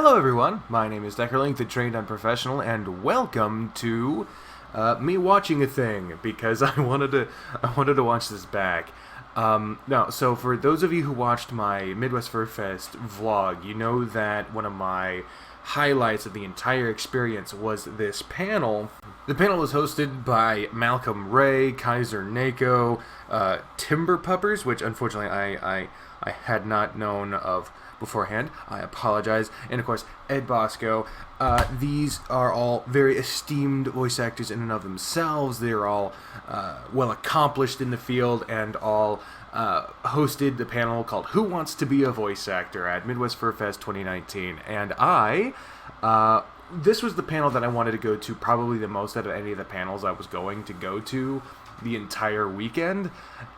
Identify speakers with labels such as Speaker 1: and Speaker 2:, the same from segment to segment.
Speaker 1: Hello everyone, my name is Deckerlink, the trained unprofessional, and welcome to me watching a thing, because I wanted to watch this back. So for those of you who watched my Midwest FurFest vlog, you know that one of my highlights of the entire experience was this panel. The panel was hosted by Malcolm Ray, Kaiser Nako, Timber Puppers, which unfortunately I had not known of beforehand. I apologize. And of course, Ed Bosco. These are all very esteemed voice actors in and of themselves. They're all well accomplished in the field and all hosted the panel called Who Wants to Be a Voice Actor at Midwest FurFest 2019. And this was the panel that I wanted to go to probably the most out of any of the panels I was going to go to the entire weekend,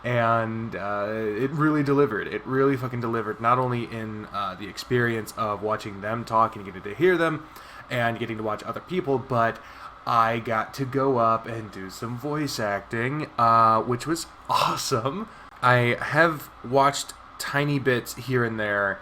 Speaker 1: and it really delivered. It really fucking delivered, not only in the experience of watching them talk and getting to hear them and getting to watch other people, but I got to go up and do some voice acting, which was awesome. I have watched tiny bits here and there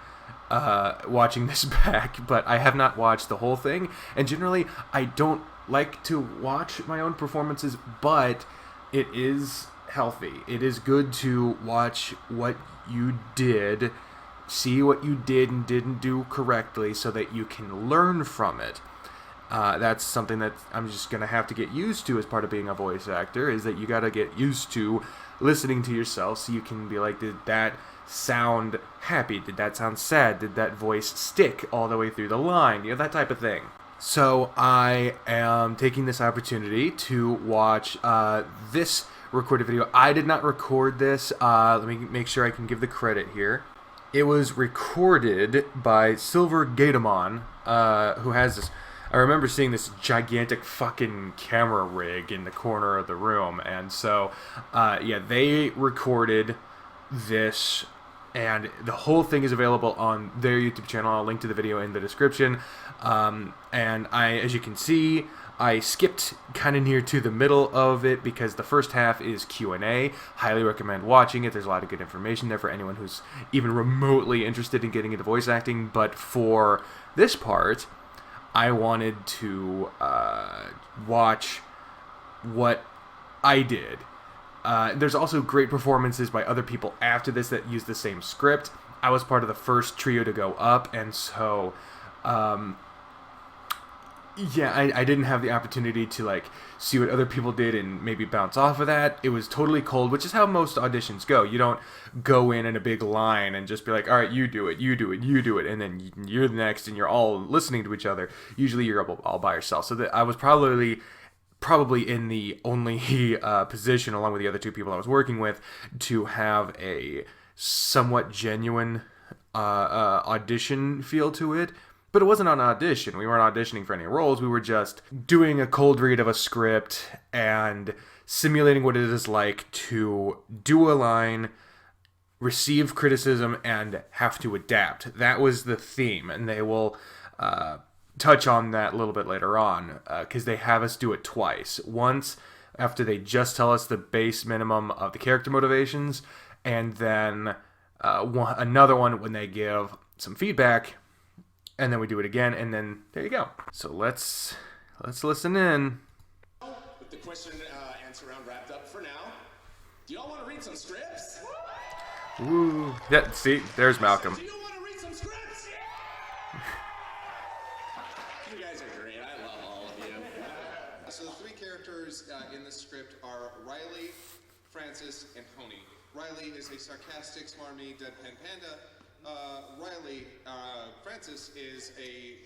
Speaker 1: watching this back, but I have not watched the whole thing, and generally I don't like to watch my own performances, but it is healthy. It is good to watch what you did, see what you did and didn't do correctly so that you can learn from it. That's something that I'm just going to have to get used to as part of being a voice actor, is that you got to get used to listening to yourself so you can be like, did that sound happy? Did that sound sad? Did that voice stick all the way through the line? You know, that type of thing. So I am taking this opportunity to watch this recorded video. I did not record this. Let me make sure I can give the credit here. It was recorded by Silver Gatamon, who has this. I remember seeing this gigantic fucking camera rig in the corner of the room, and so yeah, they recorded this. And the whole thing is available on their YouTube channel. I'll link to the video in the description. And as you can see, I skipped kind of near to the middle of it because the first half is Q&A. Highly recommend watching it. There's a lot of good information there for anyone who's even remotely interested in getting into voice acting. But for this part, I wanted to watch what I did. There's also great performances by other people after this that use the same script. I was part of the first trio to go up, and so, yeah, I didn't have the opportunity to, like, see what other people did and maybe bounce off of that. It was totally cold, which is how most auditions go. You don't go in a big line and just be like, all right, you do it, you do it, you do it, and then you're the next, and you're all listening to each other. Usually you're all by yourself. So I was probably in the only position, along with the other two people I was working with, to have a somewhat genuine audition feel to it. But it wasn't an audition. We weren't auditioning for any roles. We were just doing a cold read of a script and simulating what it is like to do a line, receive criticism, and have to adapt. That was the theme, and they will touch on that a little bit later on, because they have us do it twice. Once after they just tell us the base minimum of the character motivations, and then another one when they give some feedback, and then we do it again, and then there you go. So let's listen in.
Speaker 2: With the question answer round wrapped up for now, do y'all want to read some scripts?
Speaker 1: Woo! Yeah, see, there's Malcolm.
Speaker 2: Do you want to read some scripts? You guys are great. I love all of you.
Speaker 3: So the three characters in the script are Riley, Francis, and Honey. Riley is a sarcastic, smarmy, deadpan panda. Francis is a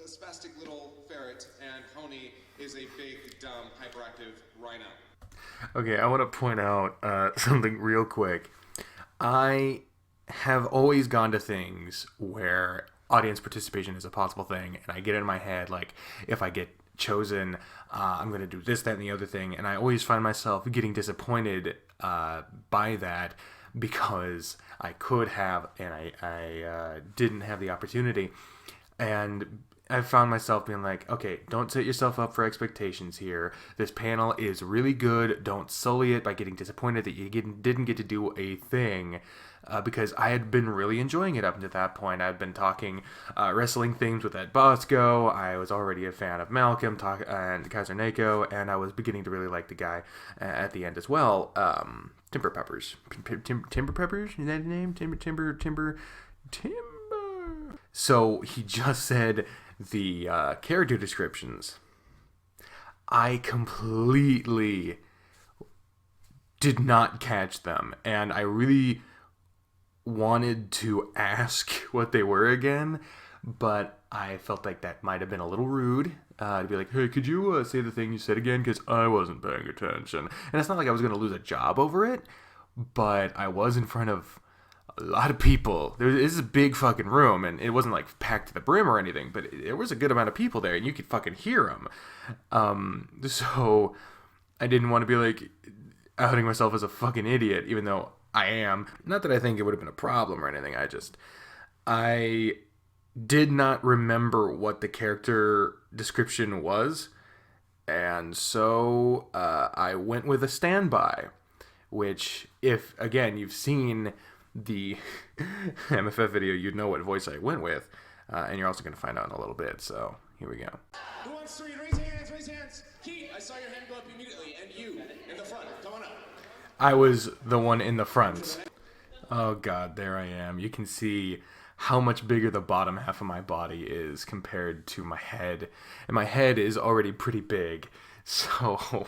Speaker 3: spastic little ferret, and Honey is a big, dumb, hyperactive rhino.
Speaker 1: Okay, I want to point out something real quick. I have always gone to things where audience participation is a possible thing, and I get in my head, like, if I get chosen, I'm going to do this, that, and the other thing, and I always find myself getting disappointed by that, because I could have, and I didn't have the opportunity, and I found myself being like, okay, don't set yourself up for expectations here. This panel is really good. Don't sully it by getting disappointed that you didn't get to do a thing. because I had been really enjoying it up until that point. I'd been talking wrestling themes with Ed Bosco. I was already a fan of Malcolm and Kaiser Nako, and I was beginning to really like the guy at the end as well. Timber Peppers. Timber Peppers? Is that his name? Timber. So he just said the character descriptions. I completely did not catch them, and I really wanted to ask what they were again, but I felt like that might have been a little rude to be like, hey, could you say the thing you said again, because I wasn't paying attention. And it's not like I was going to lose a job over it, but I was in front of a lot of people. This is a big fucking room, and it wasn't like packed to the brim or anything, but there was a good amount of people there, and you could fucking hear them. So I didn't want to be like outing myself as a fucking idiot, even though I am. Not that I think it would have been a problem or anything. I did not remember what the character description was, and so I went with a standby, which, if, again, you've seen the MFF video, you'd know what voice I went with, and you're also going to find out in a little bit, so here we go.
Speaker 2: Who wants to read? Raise hands, raise hands. Keith, I saw your hand go up immediately, and you, in the front, come on up.
Speaker 1: I was the one in the front. Oh god, there I am. You can see how much bigger the bottom half of my body is compared to my head, and my head is already pretty big, so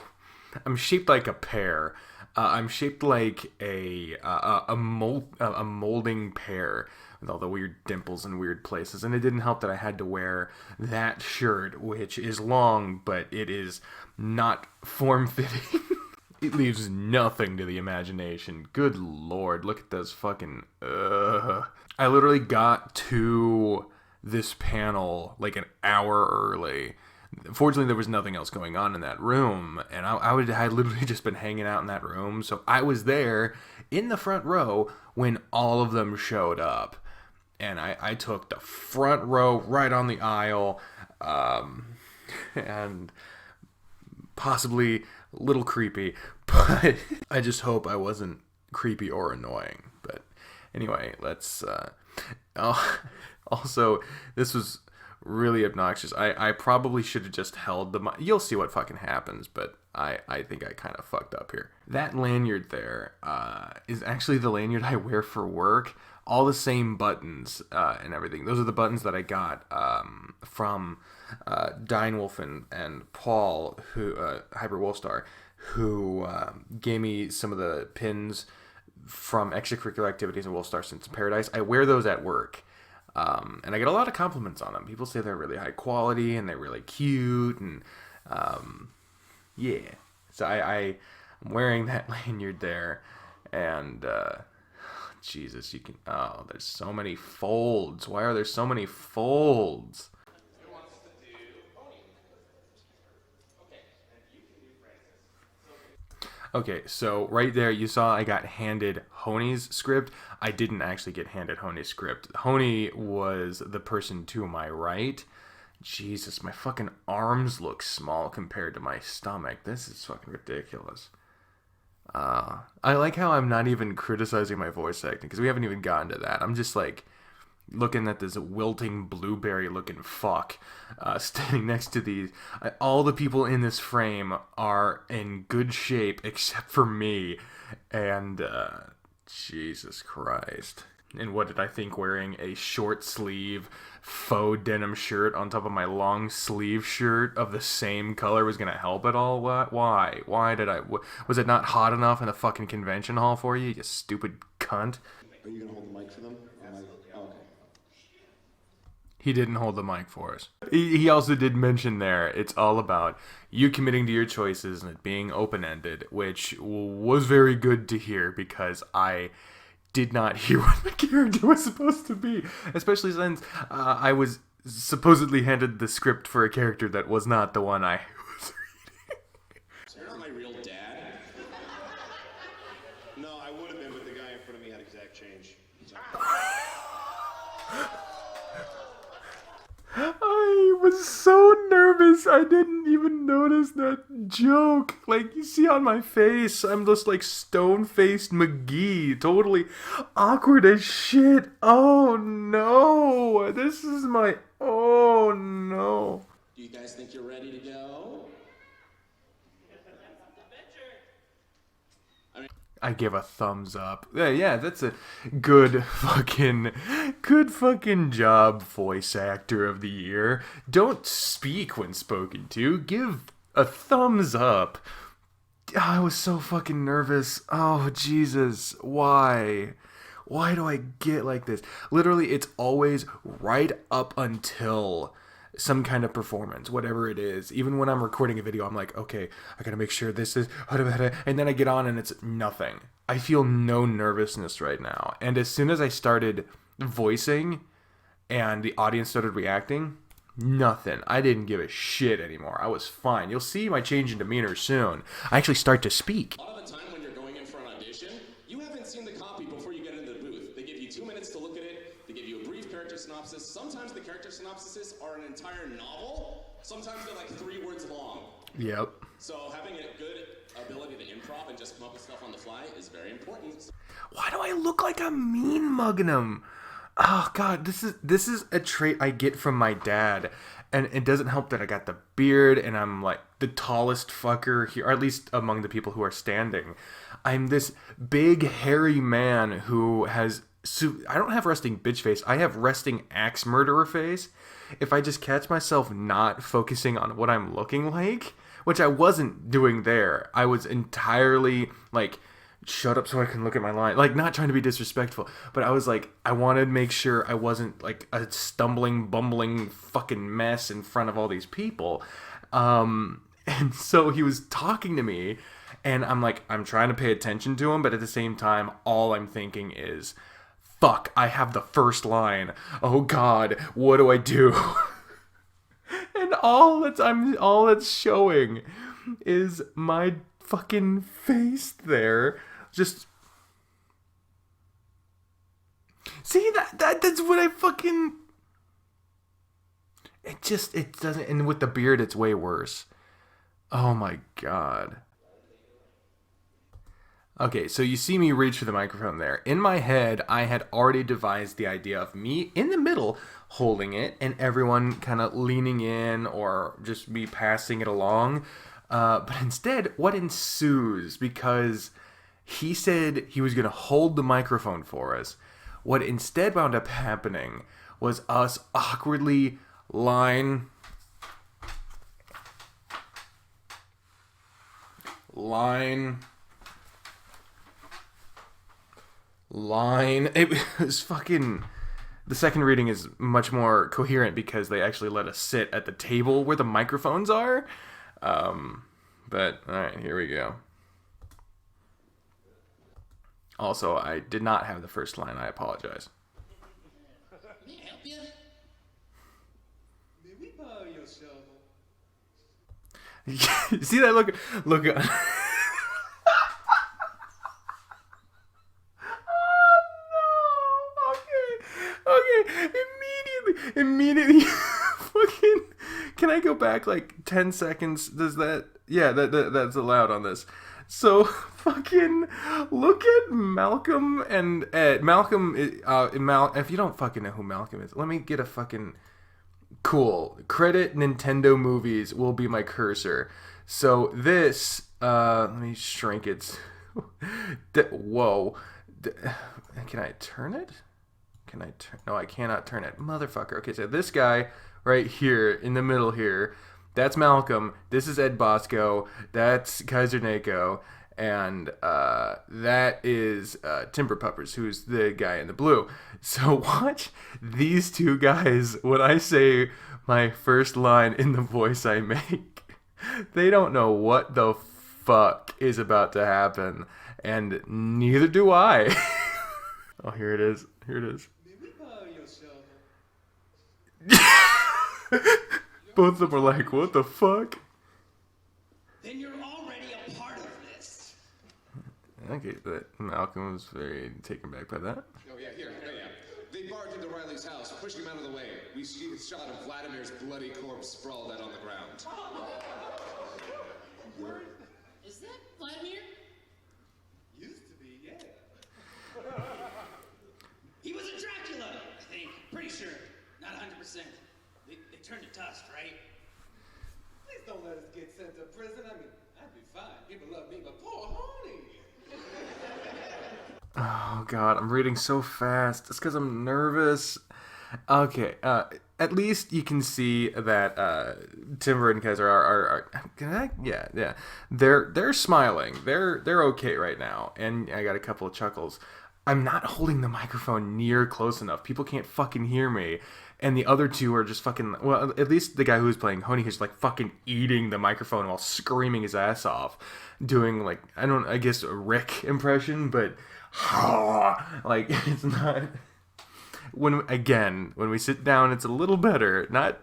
Speaker 1: I'm shaped like a pear. I'm shaped like a molding pear with all the weird dimples and weird places, and it didn't help that I had to wear that shirt, which is long, but it is not form-fitting. It leaves nothing to the imagination. Good lord, look at those fucking... I literally got to this panel like an hour early. Fortunately, there was nothing else going on in that room, and I had literally just been hanging out in that room, so I was there in the front row when all of them showed up, and I took the front row right on the aisle, and possibly a little creepy, but I just hope I wasn't creepy or annoying. But anyway, let's... also, this was really obnoxious. I probably should have just held the mic. You'll see what fucking happens, but I think I kind of fucked up here. That lanyard there is actually the lanyard I wear for work. All the same buttons and everything. Those are the buttons that I got from Dinewolf and Paul, who Hyper Wolfstar, who gave me some of the pins from extracurricular activities in Wolfstar Since Paradise. I wear those at work. And I get a lot of compliments on them. People say they're really high quality and they're really cute, and yeah. So I'm wearing that lanyard there, and Jesus, you can... Oh, there's so many folds. Why are there so many folds? Okay, so right there you saw I got handed Honey's script. I didn't actually get handed Honey's script. Honey was the person to my right. Jesus, my fucking arms look small compared to my stomach. This is fucking ridiculous. I like how I'm not even criticizing my voice acting, because we haven't even gotten to that. I'm just like looking at this wilting blueberry looking fuck standing next to these. All the people in this frame are in good shape except for me, and Jesus Christ. And what did I think, wearing a short sleeve faux denim shirt on top of my long sleeve shirt of the same color was gonna help at all? Why did I... Was it not hot enough in the fucking convention hall for you, you stupid cunt?
Speaker 3: Are you gonna hold the mic for them?
Speaker 1: He didn't hold the mic for us. He also did mention there, it's all about you committing to your choices and it being open-ended, which was very good to hear, because I did not hear what the character was supposed to be. Especially since I was supposedly handed the script for a character that was not the one I was reading.
Speaker 2: So you're not my real dad? No, I would have been, but the guy in front of me had exact change. So...
Speaker 1: I was so nervous I didn't even notice that joke. Like, you see on my face, I'm just like stone-faced McGee. Totally awkward as shit. Oh no. This is my... Oh no.
Speaker 2: Do you guys think you're ready to go?
Speaker 1: I give a thumbs up. Yeah, that's a good fucking job, voice actor of the year. Don't speak when spoken to. Give a thumbs up. I was so fucking nervous. Oh, Jesus. Why? Why do I get like this? Literally, it's always right up until some kind of performance, whatever it is. Even when I'm recording a video, I'm like, okay, I gotta make sure this is... And then I get on and it's nothing. I feel no nervousness right now. And as soon as I started voicing and the audience started reacting, nothing. I didn't give a shit anymore. I was fine. You'll see my change in demeanor soon. I actually start to speak.
Speaker 2: A lot of the time when you're going in for an audition, you haven't seen the copy before you get into the booth. They give you 2 minutes to look at it. They give you a brief character synopsis. Sometimes the character synopsises are an entire novel. Sometimes they're like 3 words long.
Speaker 1: Yep.
Speaker 2: So having a good ability to improv and just come up with stuff on the fly is very important.
Speaker 1: Why do I look like I'm mean mugging him? Oh god, this is a trait I get from my dad. And it doesn't help that I got the beard and I'm like the tallest fucker here, or at least among the people who are standing. I'm this big hairy man who has... I don't have resting bitch face. I have resting axe murderer face. If I just catch myself not focusing on what I'm looking like, which I wasn't doing there. I was entirely like, shut up so I can look at my line. Like, not trying to be disrespectful, but I was like, I wanted to make sure I wasn't like a stumbling, bumbling fucking mess in front of all these people. And so he was talking to me and I'm like, I'm trying to pay attention to him, but at the same time, all I'm thinking is, fuck, I have the first line. Oh God, what do I do? And all that's showing is my fucking face there. Just see that's what I fucking... It doesn't... And with the beard, it's way worse. Oh my God. Okay, so you see me reach for the microphone there. In my head, I had already devised the idea of me in the middle holding it and everyone kind of leaning in or just me passing it along. But instead, what ensues, because he said he was going to hold the microphone for us, what instead wound up happening was us awkwardly line. It was fucking... The second reading is much more coherent because they actually let us sit at the table where the microphones are. But, alright, here we go. Also, I did not have the first line. I apologize.
Speaker 2: May I help you?
Speaker 3: May we borrow your shovel?
Speaker 1: See that look? Look. Okay, immediately, fucking, can I go back like 10 seconds? Does that, yeah, that's allowed on this. So, fucking, look at Malcolm and Ed. Malcolm, if you don't fucking know who Malcolm is, let me get a fucking, cool, credit Nintendo movies will be my cursor. So, this, let me shrink it. Whoa. Can I turn it? No, I cannot turn it. Motherfucker. Okay, so this guy right here in the middle here, that's Malcolm. This is Ed Bosco. That's Kaiser Nako. And that is Timber Puppers, who's the guy in the blue. So watch these two guys when I say my first line in the voice I make. They don't know what the fuck is about to happen. And neither do I. Oh, here it is. Both of them are like, what the fuck?
Speaker 2: Then you're already a part of this.
Speaker 1: Okay, but Malcolm was very taken back by that.
Speaker 3: Oh, yeah, here. Oh, yeah. They barged into Riley's Riley's house. We're pushing him out of the way. We see a shot of Vladimir's bloody corpse sprawled out on the ground.
Speaker 4: Is that Vladimir?
Speaker 5: Used to be, yeah.
Speaker 4: He was a Dracula, I think. Pretty sure. Not 100%. They turned to dust, right?
Speaker 5: Please don't let us get sent to prison. I mean, I'd be fine. People love me, but poor Honey.
Speaker 1: Oh god, I'm reading so fast. It's because I'm nervous. Okay, at least you can see that Timber and Kaiser are yeah. They're smiling. They're okay right now, and I got a couple of chuckles. I'm not holding the microphone near close enough. People can't fucking hear me. And the other two are just fucking, well, at least the guy who's playing Honey is like fucking eating the microphone while screaming his ass off. Doing like, I guess a Rick impression, but like it's not, when we sit down, it's a little better. Not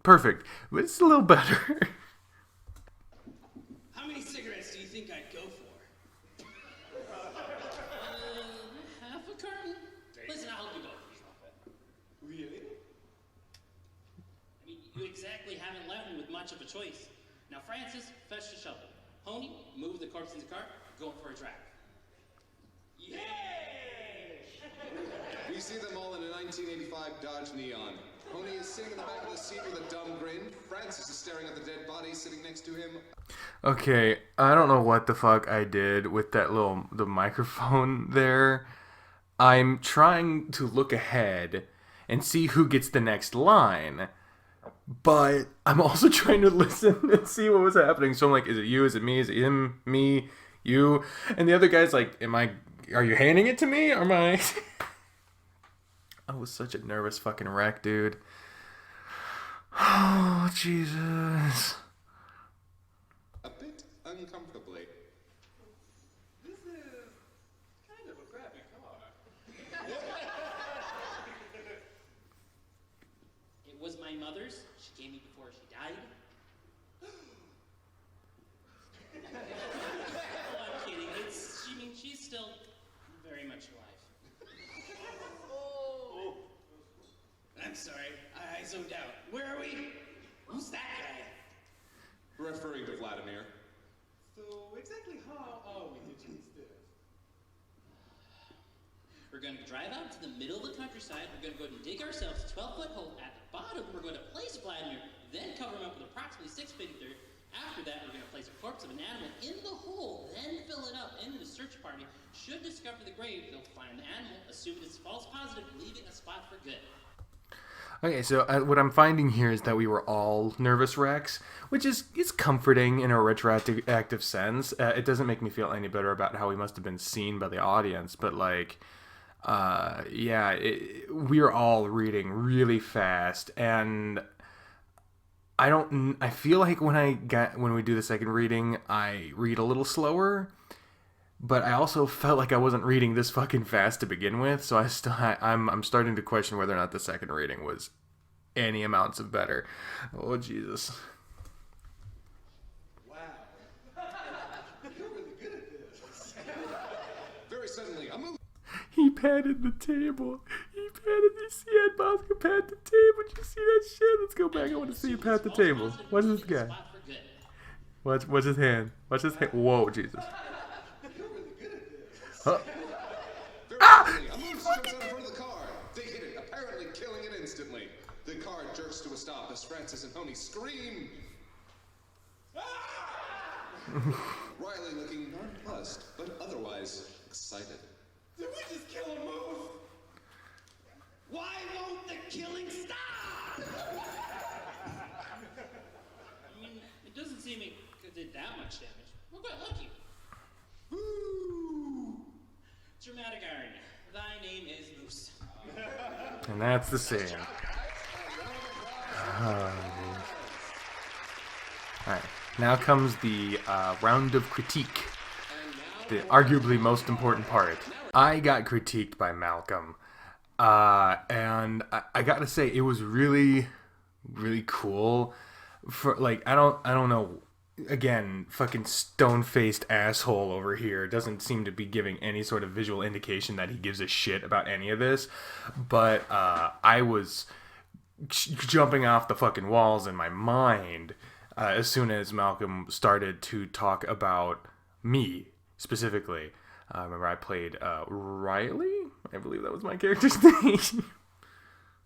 Speaker 1: perfect, but it's a little better.
Speaker 4: How many cigarettes do you think I'd go for? Half a carton? Listen, I'll help you both.
Speaker 5: Really?
Speaker 4: I mean, you exactly haven't left me with much of a choice. Now, Francis, fetch the shovel. Honey, move the corpse in the cart, go for a drive. Yay!
Speaker 3: We see them all in a 1985 Dodge Neon. Honey is sitting in the back of the seat with a dumb grin. Francis is staring at the dead body sitting next to him.
Speaker 1: Okay, I don't know what the fuck I did with the microphone there. I'm trying to look ahead and see who gets the next line, but I'm also trying to listen and see what was happening. So I'm like, is it you? Is it me? Is it him? Me? You? And the other guy's like, are you handing it to me? Or am I? I was such a nervous fucking wreck, dude. Oh, Jesus.
Speaker 3: A bit uncomfortably.
Speaker 5: This is kind of a crappy car.
Speaker 4: It was my mother's. She gave me before she died. Oh, I'm kidding. She's still very much alive. I'm sorry. I zoned out. Where are we? Who's that guy?
Speaker 3: Referring to Vladimir.
Speaker 5: So, exactly how are we hitching this?
Speaker 4: We're going to drive out to the middle of the countryside. We're going to go and dig ourselves a 12-foot hole. At the bottom, we're going to place Vladimir, then cover him up with approximately 6 feet of dirt. After that, we're going to place a corpse of an animal in the hole, then fill it up, and the search party should discover the grave. They'll find the animal, assume it's false positive, leaving a spot for good.
Speaker 1: Okay, so what I'm finding here is that we were all nervous wrecks, which is comforting in a retroactive sense. It doesn't make me feel any better about how we must have been seen by the audience, but like, we are all reading really fast, and I feel like when we do the second reading, I read a little slower. But I also felt like I wasn't reading this fucking fast to begin with, so I'm starting to question whether or not the second reading was any amounts of better. Oh, Jesus.
Speaker 5: Wow. You're really good at this.
Speaker 3: Very suddenly, a move.
Speaker 1: He patted the table. He had Bosco pat the table. Did you see that shit? Let's go back. I want to see you pat the table. What's this guy? What's his hand? What's his hand? Whoa, Jesus. Huh?
Speaker 3: A moose jumps out in front of the car. They hit it, apparently killing it instantly. The car jerks to a stop as Francis and Honey scream. Riley looking nonplussed, but otherwise excited.
Speaker 5: Did we just kill a moose?
Speaker 4: Why won't the killing stop? I mean, it doesn't seem it did that much damage. We're quite lucky.
Speaker 3: Woo!
Speaker 4: Dramatic irony. Thy name is Moose.
Speaker 1: And that's the scene. Alright, now comes the round of critique. The arguably most important part. I got critiqued by Malcolm. And I gotta say, it was really, really cool. For like, I don't know again, fucking stone-faced asshole over here doesn't seem to be giving any sort of visual indication that he gives a shit about any of this. But I was jumping off the fucking walls in my mind as soon as Malcolm started to talk about me specifically. Remember, I played Riley? I believe that was my character's name.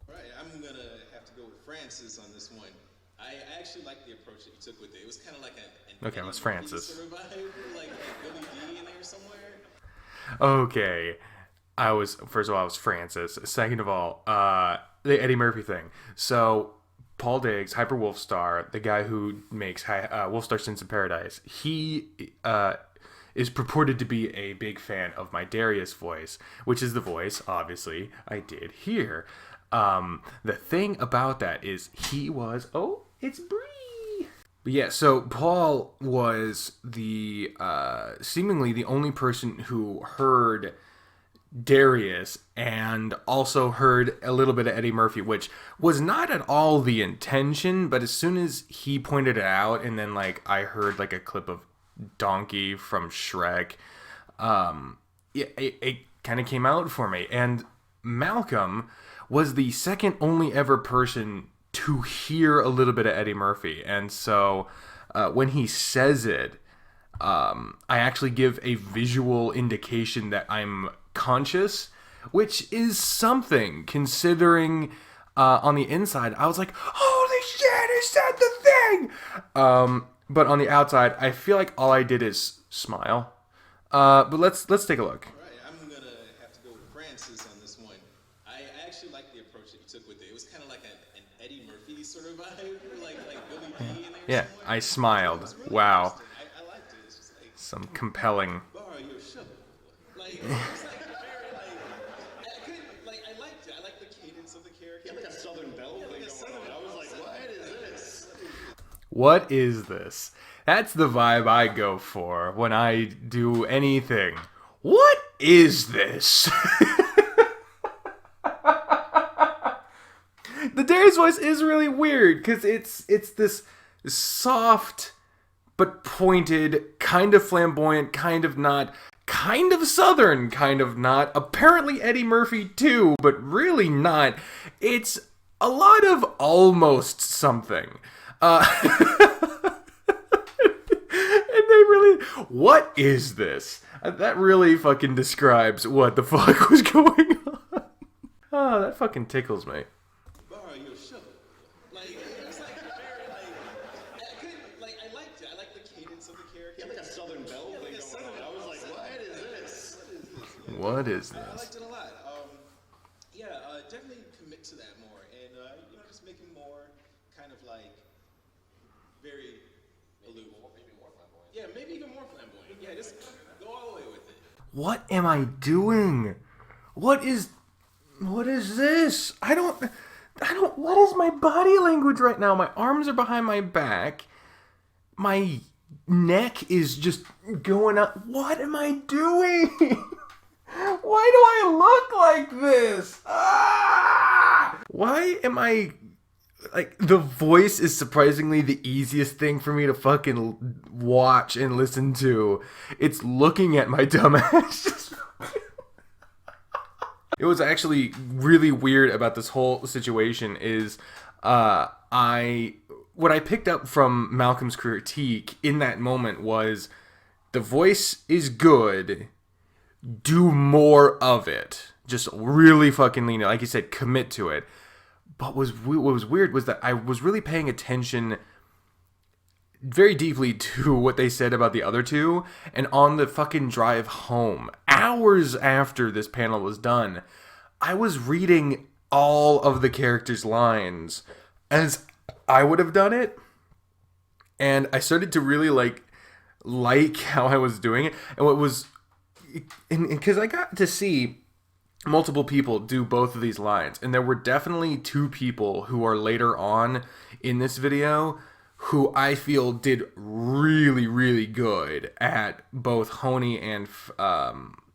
Speaker 2: Right, I'm gonna have to go with Francis on this one. I actually like the approach that you took with it. It was kind of like an
Speaker 1: Okay, it was Francis.
Speaker 2: Sort of vibe, like Billy D in there somewhere.
Speaker 1: Okay. First of all, I was Francis. Second of all, the Eddie Murphy thing. So, Paul Diggs, Hyper Wolfstar, the guy who makes Wolfstar Sins in Paradise, he is purported to be a big fan of my Darius voice, which is the voice, obviously, I did hear. The thing about that is he was... Oh, it's Bree! But yeah, so Paul was the seemingly the only person who heard Darius and also heard a little bit of Eddie Murphy, which was not at all the intention, but as soon as he pointed it out and then like I heard like a clip of Donkey from Shrek, it kind of came out for me. And Malcolm was the second only ever person to hear a little bit of Eddie Murphy, and so when he says it, I actually give a visual indication that I'm conscious, which is something considering on the inside I was like, holy shit, he said the thing. But on the outside, I feel like all I did is smile. But let's take a look.
Speaker 2: Right, I'm gonna have to go with Francis on this one. I actually like the approach that you took with it. It was kind of like an Eddie Murphy sort of vibe, like Billy D in there.
Speaker 1: Yeah,
Speaker 2: somewhere.
Speaker 1: I smiled.
Speaker 2: It was really
Speaker 1: Wow.
Speaker 2: interesting. I liked it. It's just like,
Speaker 1: Some compelling.
Speaker 2: borrow your shovel. Like, it was like very I liked it. I liked the cadence of the character.
Speaker 6: Like a Southern Belle thing going on. I was like, what is this?
Speaker 1: What is this? That's the vibe I go for when I do anything. What is this? The Darius voice is really weird because it's this soft but pointed, kind of flamboyant, kind of not, kind of southern, kind of not. Apparently Eddie Murphy too, but really not. It's a lot of almost something. And they really... What is this? That really fucking describes what the fuck was going on. Oh, that fucking tickles me.
Speaker 2: Borrow your shovel. Like, it was like very I liked it. I liked the cadence of the character.
Speaker 6: Like a Southern Belle thing going on. I was like, what is this?
Speaker 1: What is
Speaker 2: I
Speaker 1: this?
Speaker 2: liked it a lot. Definitely commit to that more, and just make him more kind of like very aloof. Maybe more flamboyant. Yeah, maybe even more flamboyant. Yeah, just go all the way with it.
Speaker 1: What am I doing? What is this? I don't, what is my body language right now? My arms are behind my back. My neck is just going up. What am I doing? Why do I look like this? Ah! Why am I... Like, the voice is surprisingly the easiest thing for me to fucking watch and listen to. It's looking at my dumb ass. It was actually really weird about this whole situation is what I picked up from Malcolm's critique in that moment was the voice is good, do more of it. Just really fucking lean it. Like you said, commit to it. But what was weird was that I was really paying attention very deeply to what they said about the other two. And on the fucking drive home, hours after this panel was done, I was reading all of the characters' lines as I would have done it. And I started to really like how I was doing it. And what was... Because I got to see multiple people do both of these lines, and there were definitely two people who are later on in this video who I feel did really, really good at both Honey and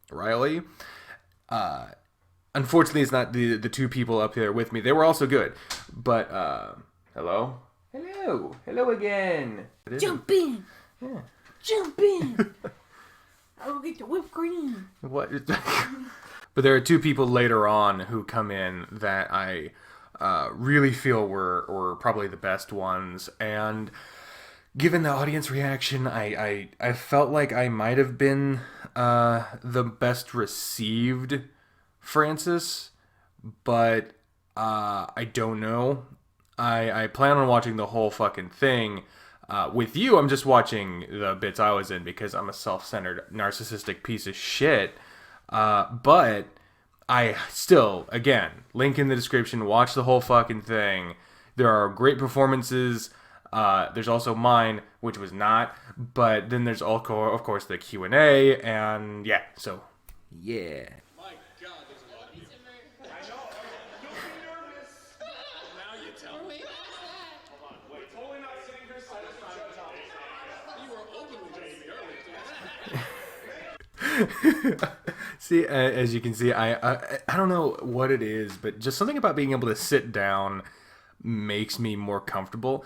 Speaker 1: Riley. Unfortunately, it's not the two people up there with me. They were also good, but hello? hello again.
Speaker 7: Jump in.
Speaker 1: Yeah.
Speaker 7: Jump in. I will get the whipped cream.
Speaker 1: What? But there are two people later on who come in that I really feel were probably the best ones. And given the audience reaction, I felt like I might have been the best received Francis, but I don't know. I plan on watching the whole fucking thing. With you, I'm just watching the bits I was in because I'm a self-centered, narcissistic piece of shit. But I still, again, link in the description, watch the whole fucking thing. There are great performances. There's also mine, which was not. But then there's also, of course, the Q&A. And yeah, so, yeah.
Speaker 2: My God, there's a lot of people. I know. Don't be nervous. Now you tell me. Hold on, wait. Totally not sitting here silent. You were openly judging me earlier.
Speaker 1: See, as you can see, I don't know what it is, but just something about being able to sit down makes me more comfortable.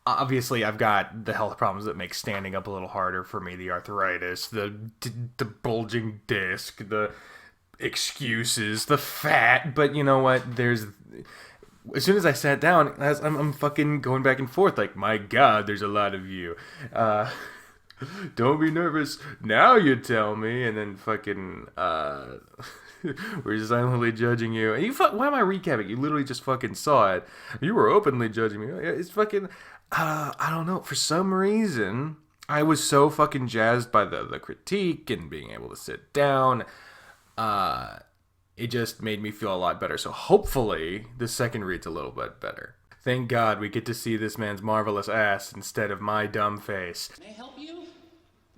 Speaker 1: Obviously, I've got the health problems that make standing up a little harder for me. The arthritis, the bulging disc, the excuses, the fat. But you know what? As soon as I sat down, I'm fucking going back and forth. Like, my God, there's a lot of you. Don't be nervous. Now you tell me. And then fucking, we're silently judging you. And why am I recapping? You literally just fucking saw it. You were openly judging me. It's fucking, I don't know. For some reason, I was so fucking jazzed by the critique and being able to sit down. It just made me feel a lot better. So hopefully, the second read's a little bit better. Thank God we get to see this man's marvelous ass instead of my dumb face.
Speaker 4: May I help you?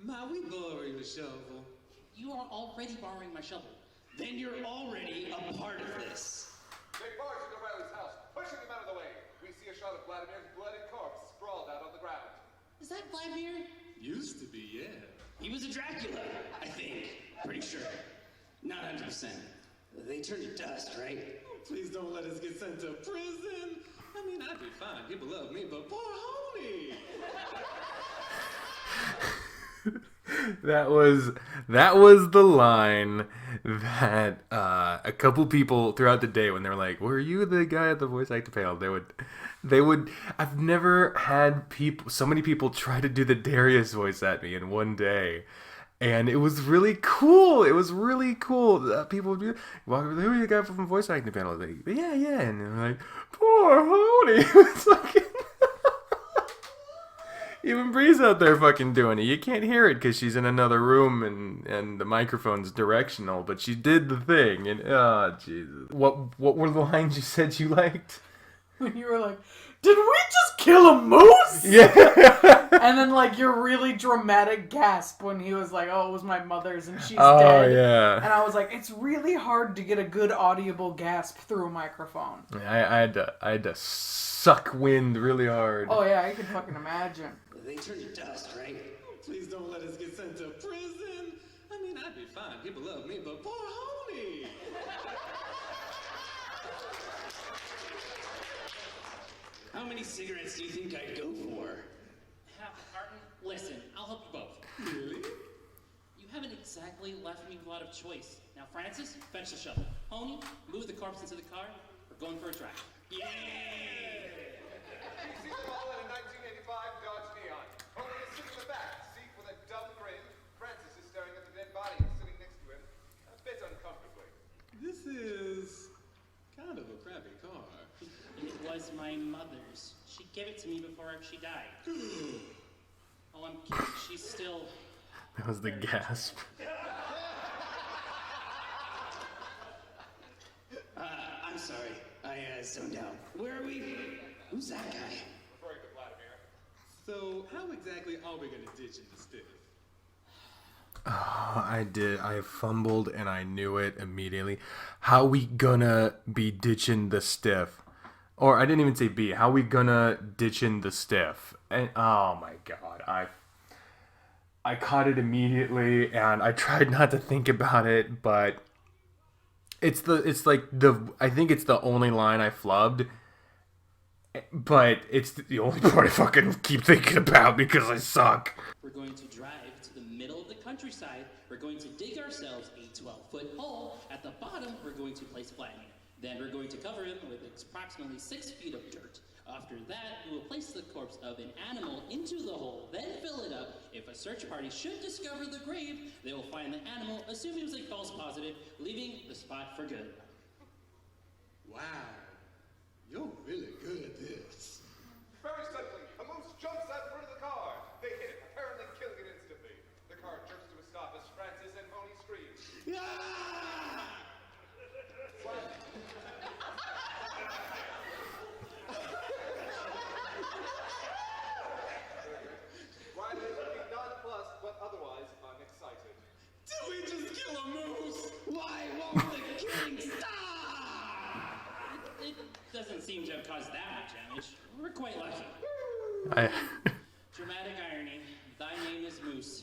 Speaker 5: Ma, we borrow your shovel.
Speaker 4: You are already borrowing my shovel.
Speaker 6: Then you're already a part of this.
Speaker 3: They barge into Riley's house, pushing him out of the way. We see a shot of Vladimir's bloody corpse sprawled out on the ground.
Speaker 4: Is that Vladimir?
Speaker 5: Used to be, yeah.
Speaker 6: He was a Dracula, I think. Pretty sure. Not 100%. They turned to dust, right?
Speaker 5: Please don't let us get sent to prison. I mean, I'd be fine. People love me, but poor Honey.
Speaker 1: That was the line that a couple people throughout the day, when they were like, "Were you the guy at the voice actor panel?" They would. I've never had so many people try to do the Darius voice at me in one day. And it was really cool. People would be like, well, who are you the guy from the voice acting panel? Like, yeah. And they're like, poor Honey. It's like, even Bree's out there fucking doing it. You can't hear it because she's in another room and the microphone's directional. But she did the thing. And, oh, Jesus. What were the lines you said you liked?
Speaker 7: When you were like, did we just kill a moose?
Speaker 1: Yeah.
Speaker 7: And then, like, your really dramatic gasp when he was like, oh, it was my mother's and she's dead.
Speaker 1: Oh, yeah.
Speaker 7: And I was like, it's really hard to get a good audible gasp through a microphone.
Speaker 1: I had to suck wind really hard.
Speaker 7: Oh, yeah, I can fucking imagine.
Speaker 6: They turned to dust, right?
Speaker 5: Please don't let us get sent to prison. I mean, I'd be fine. People love me, but poor Honey.
Speaker 6: How many cigarettes do you think I'd go for?
Speaker 4: Half a carton? Listen, I'll help you both.
Speaker 5: Really?
Speaker 4: You haven't exactly left me with a lot of choice. Now, Francis, fetch the shovel. Honey, move the corpse into the car. We're going for a drive.
Speaker 6: Yay!
Speaker 3: See them all in a 1985 Dodge Neon. Only is sitting in the back seat with a dumb grin. Francis is staring at the dead body sitting next to him, a bit uncomfortably.
Speaker 5: This is kind of a crappy car.
Speaker 4: It was my mother's. She gave it to me before she died. Oh, I'm kidding. She's still...
Speaker 1: That was the gasp.
Speaker 6: I'm sorry. I zoned out. Where are we? Who's that guy?
Speaker 3: Referring to Vladimir.
Speaker 5: So, how exactly are we gonna ditch in the stiff?
Speaker 1: I did. I fumbled and I knew it immediately. How we gonna be ditching the stiff? Or I didn't even say B. How we gonna ditching the stiff? And oh my God, I caught it immediately and I tried not to think about it, but I think it's the only line I flubbed. but it's the only part I fucking keep thinking about because I suck.
Speaker 4: We're going to drive to the middle of the countryside. We're going to dig ourselves a 12-foot hole. At the bottom, we're going to place Vladimir. Then we're going to cover him with approximately 6 feet of dirt. After that, we will place the corpse of an animal into the hole, then fill it up. If a search party should discover the grave, they will find the animal, assuming it was a false positive, leaving the spot for good.
Speaker 5: Wow. You're really good at this.
Speaker 3: Very suddenly, a moose jumps out in front of the car. They hit it, apparently killing it instantly. The car jerks to a stop as Francis and Pony scream.
Speaker 5: Ah!
Speaker 3: Ryan is looking nonplussed, but otherwise unexcited.
Speaker 5: Did we just kill a moose? Why won't the killing stop?
Speaker 4: It doesn't seem to have caused that much damage. We're quite lucky. Dramatic irony. Thy name is Moose.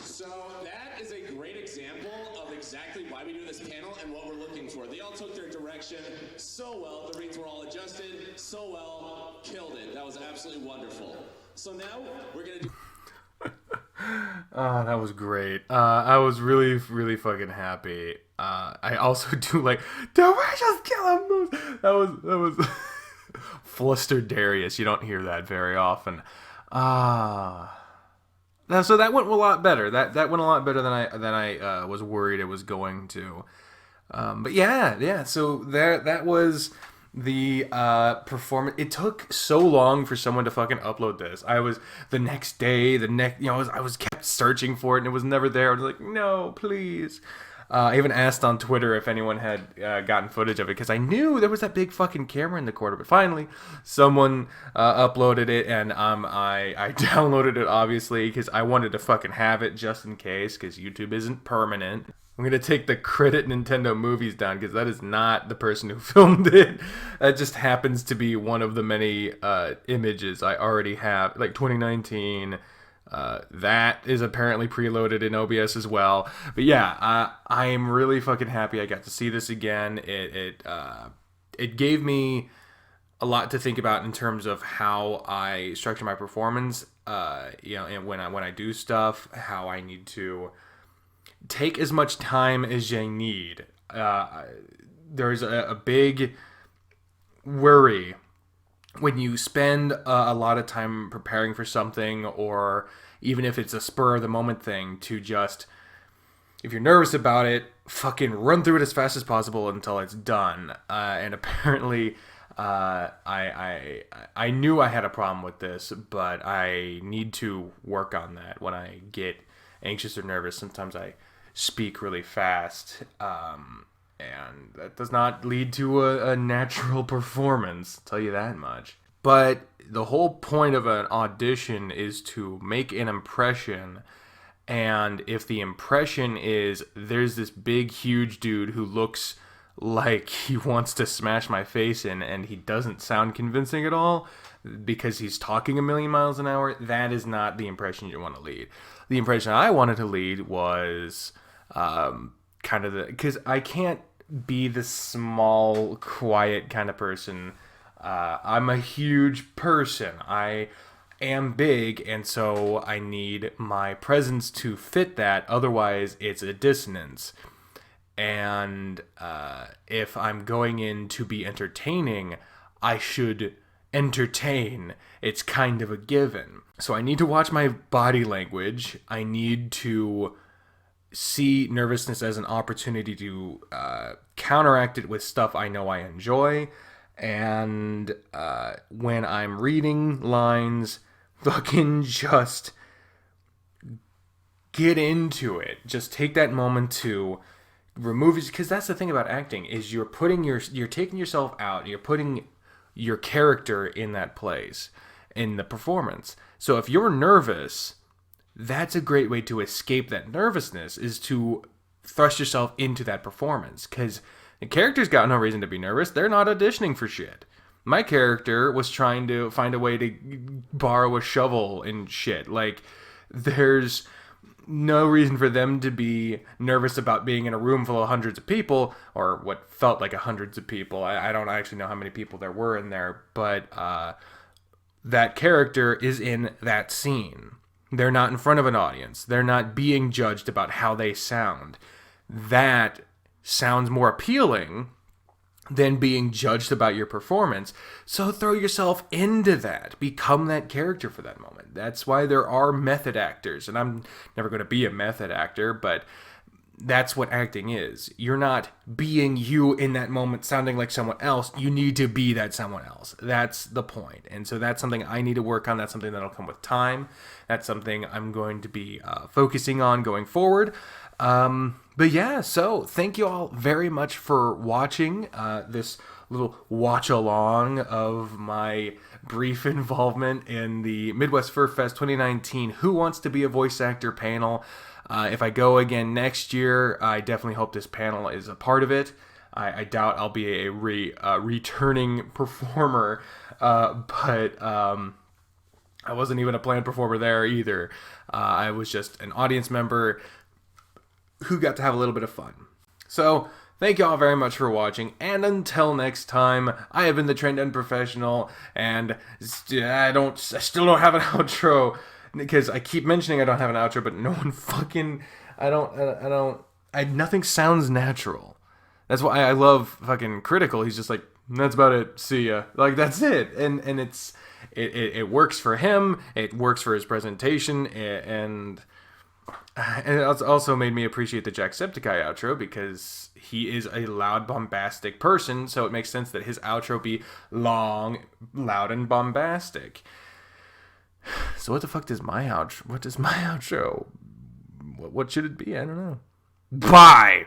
Speaker 2: So that is a great example of exactly why we do this panel and what we're looking for. They all took their direction so well. The reads were all adjusted so well. Killed it. That was absolutely wonderful. So now we're going to do...
Speaker 1: Oh, that was great. I was really, really fucking happy. I also do like, did we just kill a moose? That was flustered Darius. You don't hear that very often. So that went a lot better. That went a lot better than I was worried it was going to. But yeah. So that was the performance. It took so long for someone to fucking upload this. I was the next day, I was kept searching for it and it was never there. I was like, no, please. I even asked on Twitter if anyone had gotten footage of it because I knew there was that big fucking camera in the corner. But finally, someone uploaded it, and I downloaded it obviously because I wanted to fucking have it just in case because YouTube isn't permanent. I'm gonna take the credit Nintendo Movies down because that is not the person who filmed it. That just happens to be one of the many images I already have, like 2019. That is apparently preloaded in OBS as well. But yeah, I am really fucking happy I got to see this again. It gave me a lot to think about in terms of how I structure my performance. And when I do stuff, how I need to take as much time as I need. There's a big worry when you spend a lot of time preparing for something, or even if it's a spur of the moment thing, to just, if you're nervous about it, fucking run through it as fast as possible until it's done. And apparently, I knew I had a problem with this, but I need to work on that. When I get anxious or nervous, sometimes I speak really fast. And that does not lead to a natural performance, I'll tell you that much. But the whole point of an audition is to make an impression, and if the impression is there's this big, huge dude who looks like he wants to smash my face in, and he doesn't sound convincing at all because he's talking a million miles an hour, that is not the impression you want to lead. The impression I wanted to lead was kind of because I can't be the small, quiet kind of person. I'm a huge person. I am big, and so I need my presence to fit that. Otherwise, it's a dissonance. And if I'm going in to be entertaining, I should entertain. It's kind of a given. So I need to watch my body language. I need to see nervousness as an opportunity to counteract it with stuff I know I enjoy. And when I'm reading lines, fucking just get into it. Just take that moment to remove it, because that's the thing about acting is you're taking yourself out. You're putting your character in that place in the performance. So if you're nervous, that's a great way to escape that nervousness, is to thrust yourself into that performance, because the character's got no reason to be nervous. They're not auditioning for shit. My character was trying to find a way to borrow a shovel and shit. Like, there's no reason for them to be nervous about being in a room full of hundreds of people, or what felt like hundreds of people. I don't actually know how many people there were in there, but that character is in that scene. They're not in front of an audience. They're not being judged about how they sound. That sounds more appealing than being judged about your performance. So throw yourself into that. Become that character for that moment. That's why there are method actors. And I'm never going to be a method actor, but that's what acting is. You're not being you in that moment sounding like someone else. You need to be that someone else. That's the point. And so that's something I need to work on. That's something that'll come with time. That's something I'm going to be focusing on going forward. But yeah, so thank you all very much for watching this little watch along of my brief involvement in the Midwest FurFest 2019 Who Wants to Be a Voice Actor panel. If I go again next year, I definitely hope this panel is a part of it. I doubt I'll be a returning performer, but I wasn't even a planned performer there either. I was just an audience member who got to have a little bit of fun. So, thank you all very much for watching, and until next time, I have been the Trend Unprofessional, and I still don't have an outro, because I keep mentioning I don't have an outro, but no one fucking, nothing sounds natural. That's why I love fucking Critical. He's just like, that's about it, see ya. Like, that's it, and it works for him, it works for his presentation, and it also made me appreciate the Jacksepticeye outro, because he is a loud, bombastic person, so it makes sense that his outro be long, loud, and bombastic. So what the fuck does my outro? What does my outro? What should it be? I don't know. Bye!